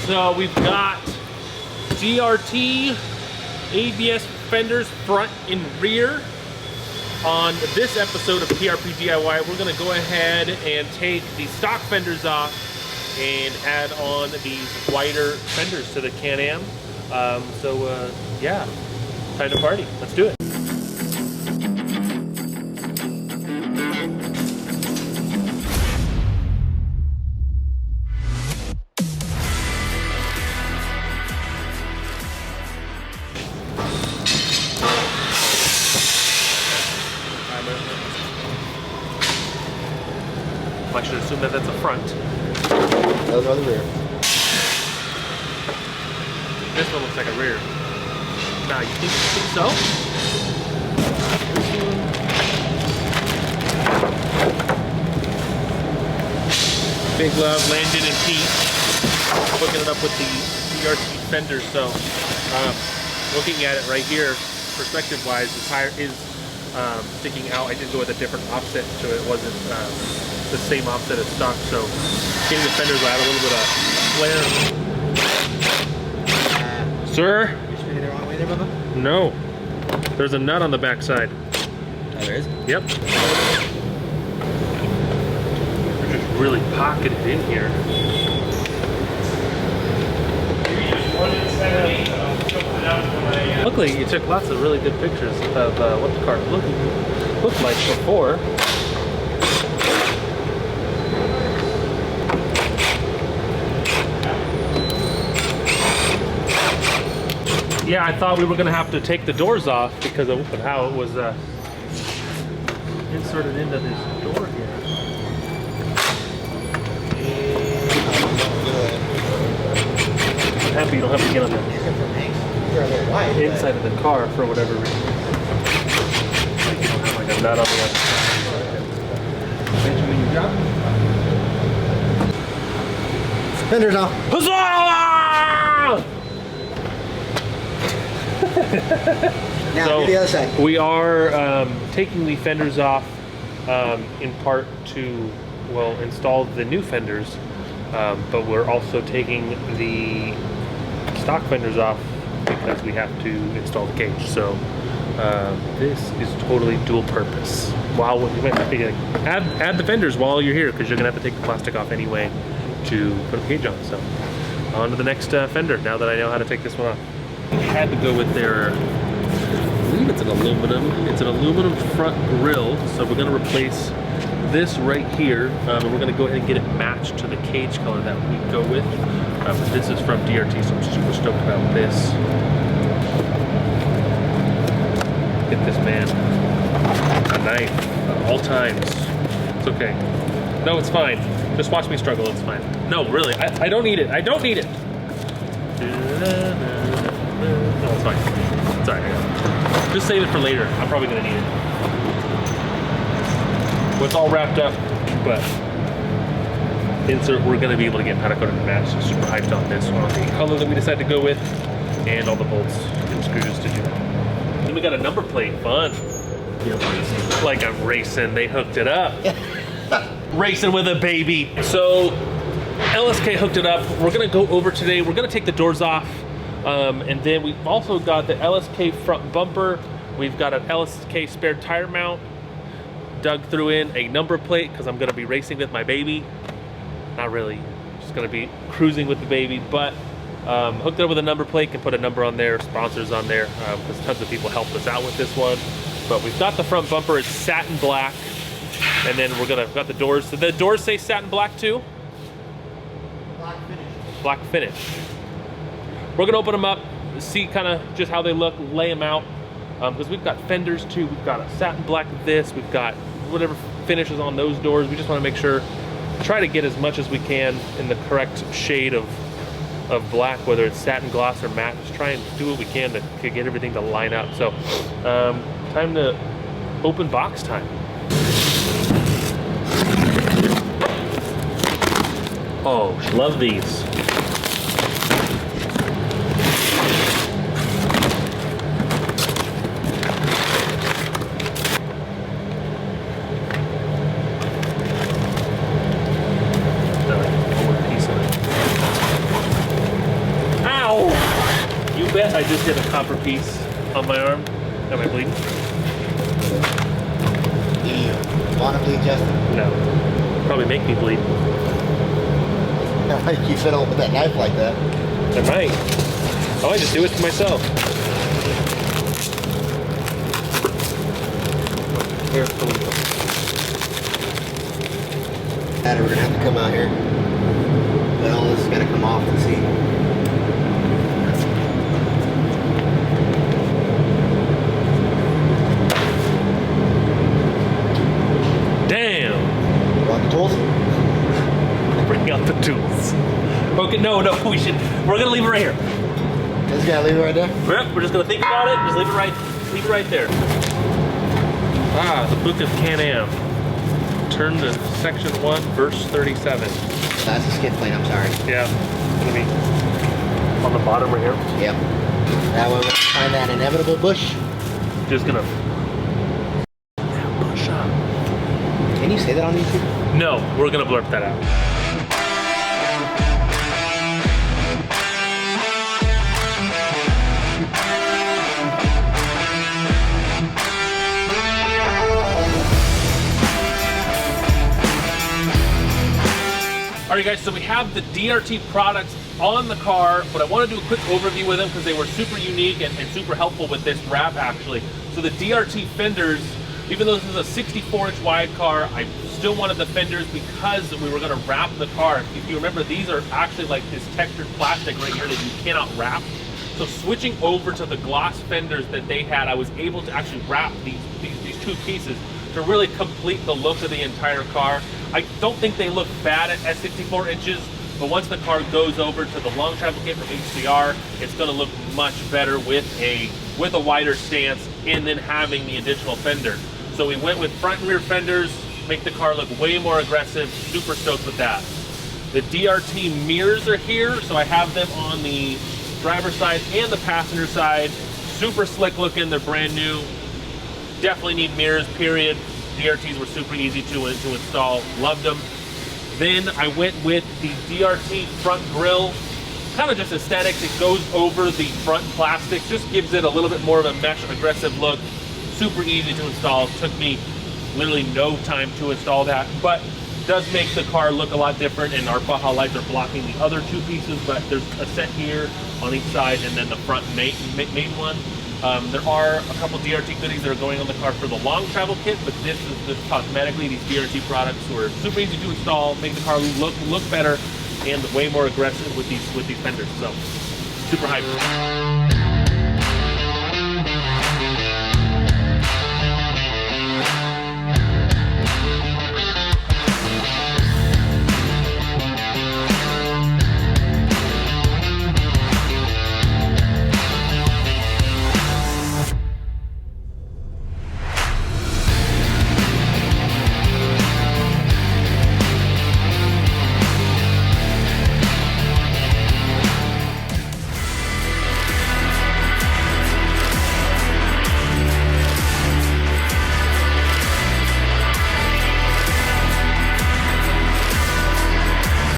So we've got DRT ABS fenders front and rear. On this episode of PRP DIY, we're gonna go ahead and take the stock fenders off and add on these wider fenders to the Can-Am. Yeah, time to party. Let's do it. I should assume that that's a front. Those are the rear. This one looks like a rear. Nah, you think so? Big love, Landon and Pete, hooking it up with the DRT fenders. So, looking at it right here, perspective-wise, the tire is sticking out. I did go with a different offset, so it wasn't the same offset as stock. So, getting the fenders will add a little bit of flare. Sir? You're spinning the wrong way there, Bubba? No. There's a nut on the back side. Oh, there is? Yep. They're just really pocketed in here. Luckily, you took lots of really good pictures of what the car looked like before. Yeah, I thought we were going to have to take the doors off because of how it was inserted into this door here. I'm happy you don't have to get on the inside of the car for whatever reason. Like you don't have like a nut on the outside. Fenders off. Huzzah! Now, So do the other side. we are taking the fenders off in part to, well, install the new fenders, but we're also taking the stock fenders off because we have to install the cage. So this is totally dual purpose. While you might have to add the fenders while you're here because you're gonna have to take the plastic off anyway to put the cage on. So on to the next fender now that I know how to take this one off. Had to go with their, I believe it's an aluminum. It's an aluminum front grille. So we're gonna replace this right here, and we're gonna go ahead and get it matched to the cage color that we go with. This is from DRT, so I'm super stoked about this. Get this man a knife at all times. It's okay. No, it's fine. Just watch me struggle. It's fine. No, really, I don't need it. I don't need it. No, it's fine. It's alright. Just save it for later. I'm probably gonna need it. Well, it's all wrapped up, but insert. We're gonna be able to get powder coated and matched. Super hyped on this on the color that we decided to go with, and all the bolts and screws to do that. Then we got a number plate. Fun. Like I'm racing. They hooked it up. Racing with a baby. So LSK hooked it up. We're gonna go over today. We're gonna take the doors off. And then we've also got the LSK front bumper. We've got an LSK spare tire mount. Doug threw in a number plate because I'm going to be racing with my baby. Not really, just going to be cruising with the baby, but hooked it up with a number plate, can put a number on there, sponsors on there, because tons of people helped us out with this one. But we've got the front bumper, it's satin black, and then we've got the doors. So the doors say satin black too? Black finish. Black finish. We're gonna open them up, see kind of just how they look, lay them out, because we've got fenders too. We've got a satin black of this, we've got whatever finishes on those doors. We just want to make sure, try to get as much as we can in the correct shade of black, whether it's satin gloss or matte. Just try and do what we can to get everything to line up. So time to open box time. Oh, love these. I just hit a copper piece on my arm. Am I bleeding? Do you want to bleed, Justin? No. Probably make me bleed. You fiddle with that knife like that. I might. Oh, I just do it to myself. Here, We're gonna have to come out here. Well, this is gonna come off and see. Damn! Want the tools? Bring out the tools. Okay, no, we should. We're gonna leave it right here. Just gotta leave it right there. Yep, we're just gonna think about it. Just leave it right there. Ah, the Book of Can-Am. Turn to section 1, verse 37. That's a skid plate. I'm sorry. Yeah, it's gonna be on the bottom right here. Yep. That way we'll find that inevitable bush. Just gonna. That bush up. Can you say that on YouTube? No, we're gonna blurb that out. Alright guys, so we have the DRT products on the car, but I want to do a quick overview with them because they were super unique and super helpful with this wrap actually. So the DRT fenders, even though this is a 64-inch wide car, I still wanted the fenders because we were going to wrap the car. If you remember, these are actually like this textured plastic right here that you cannot wrap. So switching over to the gloss fenders that they had, I was able to actually wrap these two pieces to really complete the look of the entire car. I don't think they look bad at 64 inches, but once the car goes over to the long travel kit from HCR, it's going to look much better with a wider stance and then having the additional fender. So we went with front and rear fenders, make the car look way more aggressive. Super stoked with that. The DRT mirrors are here, so I have them on the driver's side and the passenger side. Super slick looking, they're brand new. Definitely need mirrors, period. DRTs were super easy to install, loved them. Then I went with the DRT front grille, kind of just aesthetics. It goes over the front plastic, just gives it a little bit more of a mesh aggressive look. Super easy to install. Took me literally no time to install that, but does make the car look a lot different, and our Baja lights are blocking the other two pieces, but there's a set here on each side and then the front main one. There are a couple DRT goodies that are going on the car for the long travel kit, but this is just cosmetically. These DRT products were super easy to install, make the car look better, and way more aggressive with these fenders. So super hyped.